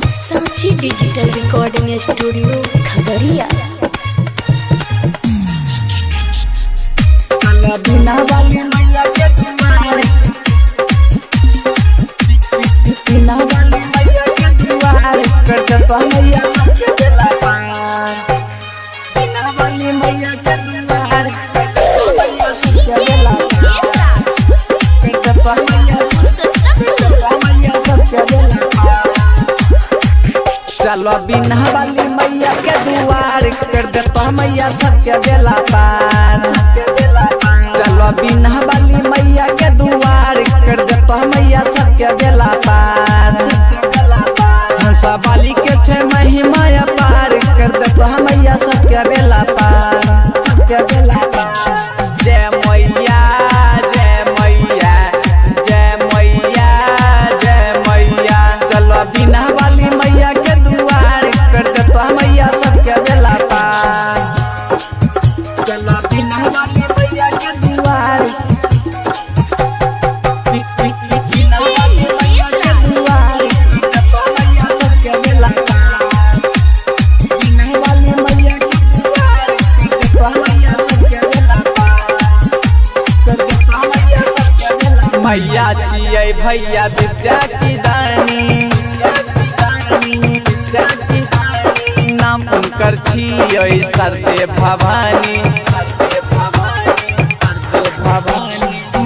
सांची digital recording studio Khagaria. बिना वाली मैया के दुआरे, बिना वाली मैया के दुआरे कर देता मैया सबके बेला पार। बिना वाली मैया के दुआरे कर देता मैया सबके बेला पार। कर देता मैया सबके बेला पार। चलो बिना वाली मैया के दुआरे कर देता मैया सबके बेला पार। चलो बिना वाली मैया के दुआर कर देता मैया सबके बेला पार। हंसा वाली के छे महिमा पार कर देता मैया सबके बेला पार। सबके बेला पार। जय मैया जय मैया जय मैया जय मैया। चलो बिना वाली मैया के दुआर कर देता मैया सबके बेला पार। चलो बिना वाली मैया के दुआर, बिना वाली मैया के दुआर कर देता मैया सबके बेला पार। बिना वाली मैया के दुआर कर देता मैया सबके बेला पार। कर देता मैया सबके बेला पार। मैया छियै भैया विद्या की दानी, नाम उनकर छियै सरदे भवानी।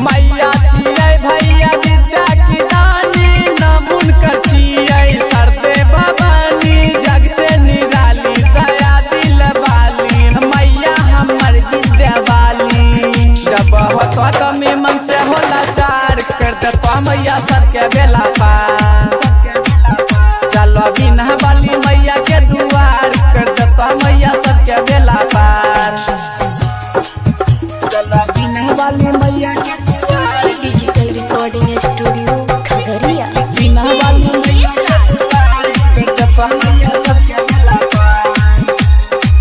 मैया छियै भैया विद्या की दानी, नाम उनकर छियै सरदे भवानी। जग से निराली दया दिल वाली मैया हमर विद्या वाली। जब होता कमी मन से होला चार कर देता मैया सबके बेला पार। चलो बिना वाली मैया के दुआर कर देता मैया सबके बेला पार। चलो बिना वाली मैया के सांची डिजिटल रिकॉर्डिंग स्टूडियो खगड़िया। बिना वाली मैया के दुआर कर देता मैया सबके बेला पार।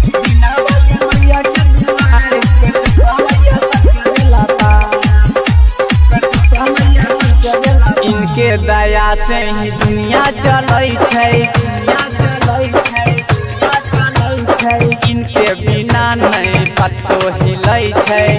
बिना वाली मैया के दुआर कर देता मैया सबके बेला पार। कर देता मैया सबके बेला पार। इनके दया से ही दुनिया चलै छै, इनके बिना नहीं पत्तो हिलै छै।